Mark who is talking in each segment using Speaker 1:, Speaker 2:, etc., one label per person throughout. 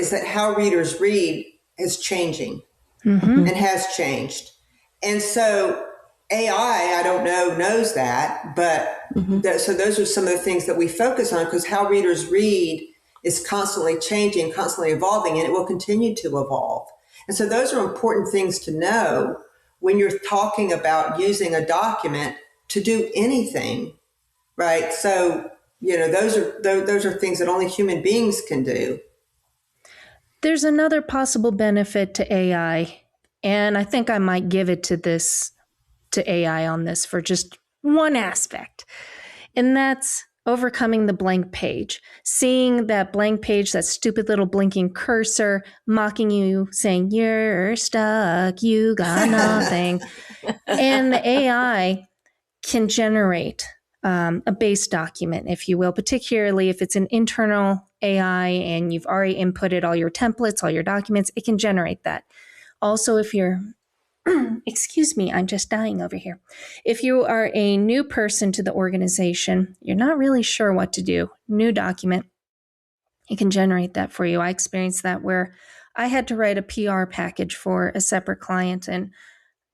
Speaker 1: is that how readers read is changing and has changed. And so AI, I don't know, knows that, but so those are some of the things that we focus on, because how readers read is constantly changing, constantly evolving, and it will continue to evolve. And so those are important things to know when you're talking about using a document to do anything, right? So, those are things that only human beings can do.
Speaker 2: There's another possible benefit to AI, and I think I might give it to AI on this for just one aspect, and that's overcoming the blank page. Seeing that blank page, that stupid little blinking cursor mocking you, saying, "You're stuck, you got nothing." And the AI can generate a base document, if you will, particularly if it's an internal AI and you've already inputted all your templates, all your documents, it can generate that. Also, if you're, excuse me, I'm just dying over here. If you are a new person to the organization, you're not really sure what to do, new document, it can generate that for you. I experienced that where I had to write a PR package for a separate client and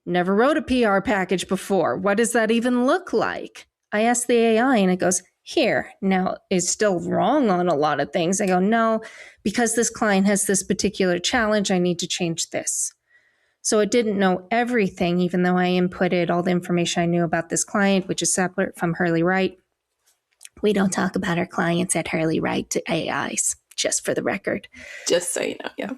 Speaker 2: never wrote a PR package before. What does that even look like? I asked the AI and it goes, here. Now, it's still wrong on a lot of things. I go, no, because this client has this particular challenge, I need to change this. So it didn't know everything, even though I inputted all the information I knew about this client, which is separate from Hurley Write. We don't talk about our clients at Hurley Write to AIs, just for the record.
Speaker 3: Just so you know, yeah.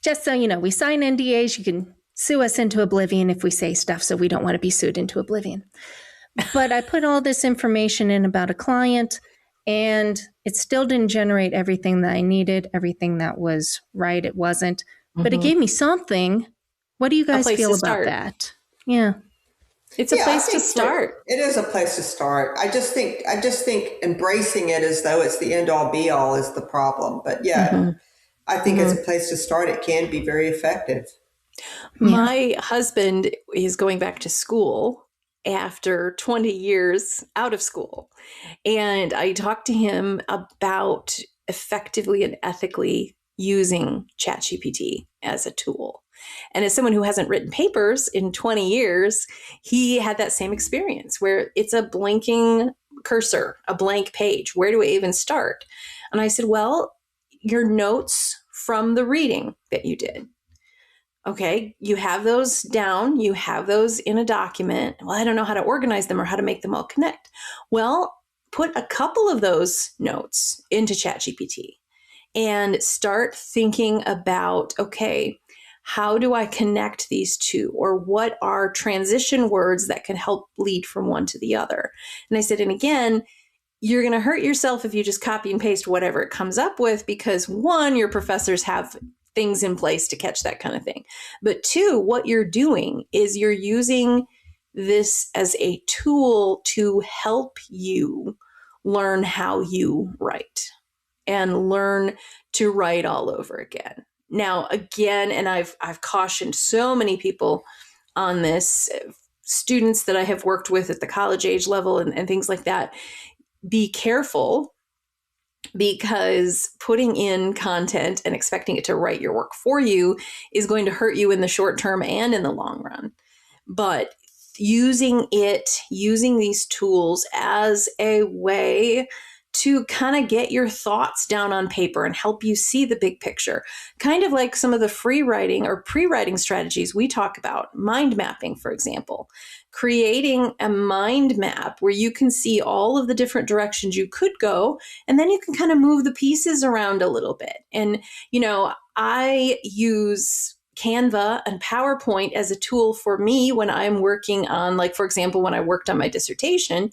Speaker 2: Just so you know, we sign NDAs. You can sue us into oblivion if we say stuff, so we don't want to be sued into oblivion. But I put all this information in about a client, and it still didn't generate everything that I needed, everything that was right. It wasn't. But it gave me something. What do you guys feel about that? Yeah.
Speaker 3: It's a place to start.
Speaker 1: It is a place to start. I just think embracing it as though it's the end all be all is the problem. But yeah, I think it's a place to start. It can be very effective.
Speaker 3: My husband is going back to school after 20 years out of school. And I talked to him about effectively and ethically using ChatGPT as a tool. And as someone who hasn't written papers in 20 years, he had that same experience where it's a blinking cursor, a blank page. Where do I even start? And I said, well, your notes from the reading that you did. Okay, you have those down, you have those in a document. Well, I don't know how to organize them or how to make them all connect. Well, put a couple of those notes into ChatGPT and start thinking about, okay, how do I connect these two? Or what are transition words that can help lead from one to the other? And I said, and again, you're going to hurt yourself if you just copy and paste whatever it comes up with, because one, your professors have things in place to catch that kind of thing. But two, what you're doing is you're using this as a tool to help you learn how you write and learn to write all over again. Now, again, and I've cautioned so many people on this, students that I have worked with at the college age level and things like that, be careful, because putting in content and expecting it to write your work for you is going to hurt you in the short term and in the long run. But using these tools as a way to kind of get your thoughts down on paper and help you see the big picture. Kind of like some of the free writing or pre-writing strategies we talk about, mind mapping, for example. Creating a mind map where you can see all of the different directions you could go, and then you can kind of move the pieces around a little bit. And, I use Canva and PowerPoint as a tool for me when I'm working on, like, for example, when I worked on my dissertation,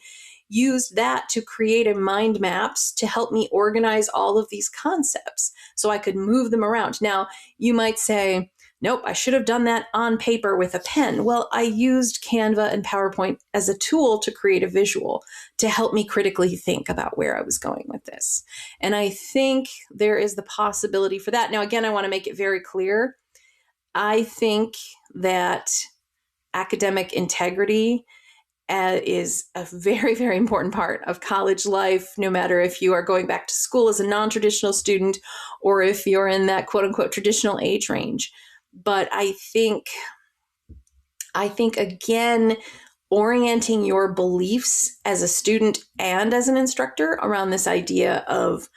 Speaker 3: used that to create a mind maps to help me organize all of these concepts so I could move them around. Now, you might say, nope, I should have done that on paper with a pen. Well, I used Canva and PowerPoint as a tool to create a visual to help me critically think about where I was going with this. And I think there is the possibility for that. Now, again, I want to make it very clear. I think that academic integrity is a very, very important part of college life, no matter if you are going back to school as a non-traditional student or if you're in that quote unquote traditional age range. But I think again, orienting your beliefs as a student and as an instructor around this idea of,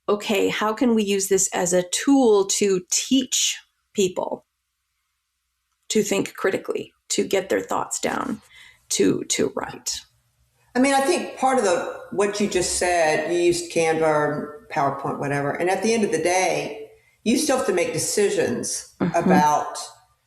Speaker 3: okay, how can we use this as a tool to teach people to think critically, to get their thoughts down, to write?
Speaker 1: I mean, I think part of what you just said, you used Canva or PowerPoint, whatever. And at the end of the day, you still have to make decisions about,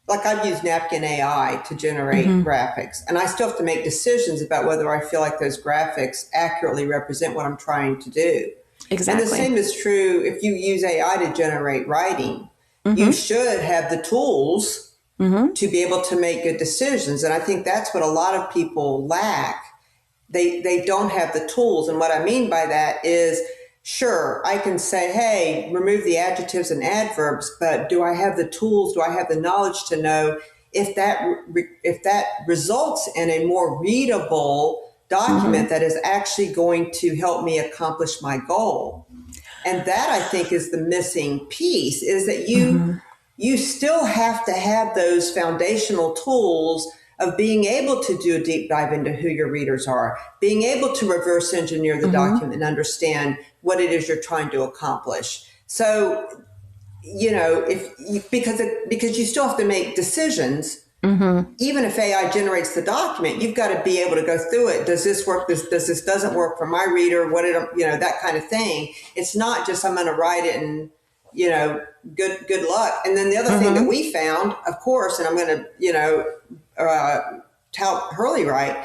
Speaker 1: like I've used Napkin AI to generate graphics, and I still have to make decisions about whether I feel like those graphics accurately represent what I'm trying to do.
Speaker 3: Exactly.
Speaker 1: And the same is true if you use AI to generate writing. You should have the tools to be able to make good decisions. And I think that's what a lot of people lack. They don't have the tools. And what I mean by that is, sure, I can say, hey, remove the adjectives and adverbs, but do I have the tools? Do I have the knowledge to know if that results in a more readable document that is actually going to help me accomplish my goal? And that, I think, is the missing piece, is that you still have to have those foundational tools of being able to do a deep dive into who your readers are, being able to reverse engineer the document and understand what it is you're trying to accomplish. So, because you still have to make decisions, even if AI generates the document, you've got to be able to go through it. Does this work? Does this doesn't work for my reader? That kind of thing. It's not just I'm going to write it and, good luck. And then the other thing that we found, of course, and I'm going to, tout Hurley Write,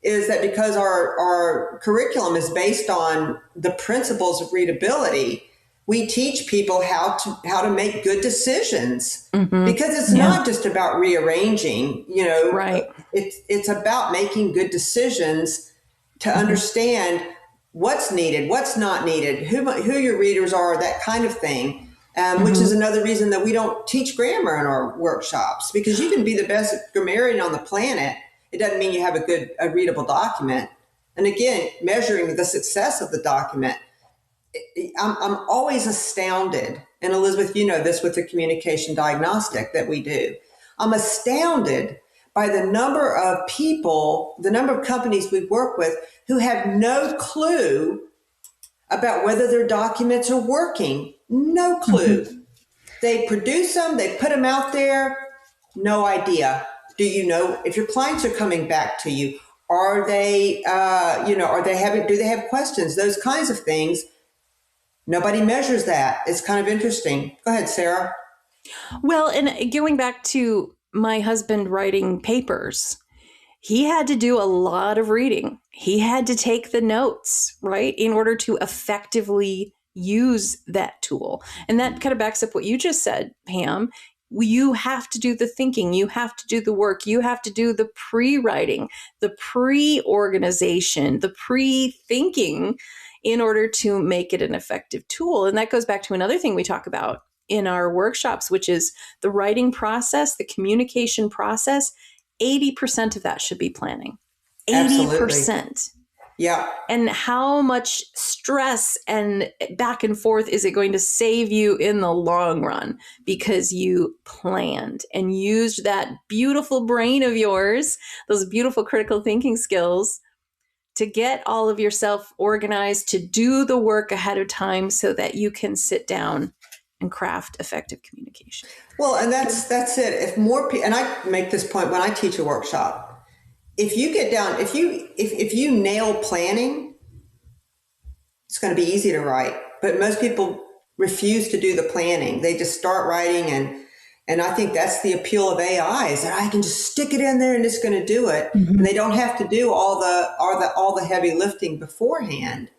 Speaker 1: is that because our curriculum is based on the principles of readability, we teach people how to make good decisions, because it's not just about rearranging,
Speaker 3: Right.
Speaker 1: It's about making good decisions to understand what's needed, what's not needed, who your readers are, that kind of thing. Which is another reason that we don't teach grammar in our workshops, because you can be the best grammarian on the planet. It doesn't mean you have a readable document. And again, measuring the success of the document, I'm always astounded. And Elizabeth, you know this with the communication diagnostic that we do. I'm astounded by the number of people, the number of companies we work with who have no clue about whether their documents are working. No clue. They produce them, they put them out there, no idea. Do you know if your clients are coming back to you? Are they, do they have questions? Those kinds of things. Nobody measures that. It's kind of interesting. Go ahead, Sarah.
Speaker 3: Well, and going back to my husband writing papers, he had to do a lot of reading. He had to take the notes, right, in order to effectively use that tool. And that kind of backs up what you just said, Pam. You have to do the thinking. You have to do the work. You have to do the pre-writing, the pre-organization, the pre-thinking in order to make it an effective tool. And that goes back to another thing we talk about in our workshops, which is the writing process, the communication process. 80% of that should be planning. 80%.
Speaker 1: Absolutely. Yeah.
Speaker 3: And how much stress and back and forth is it going to save you in the long run because you planned and used that beautiful brain of yours, those beautiful critical thinking skills, to get all of yourself organized, to do the work ahead of time so that you can sit down and craft effective communication.
Speaker 1: Well, and that's it. If more people, and I make this point when I teach a workshop, if you get down, if you nail planning, it's going to be easy to write. But most people refuse to do the planning. They just start writing, and I think that's the appeal of AI, is that I can just stick it in there and it's going to do it, and they don't have to do all the heavy lifting beforehand,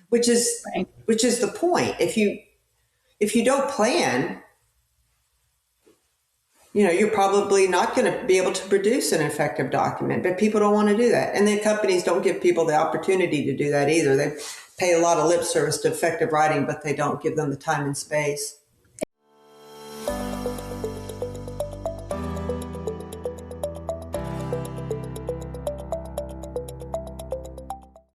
Speaker 1: which is the point. If you don't plan, you're probably not going to be able to produce an effective document, but people don't want to do that. And then companies don't give people the opportunity to do that either. They pay a lot of lip service to effective writing, but they don't give them the time and space.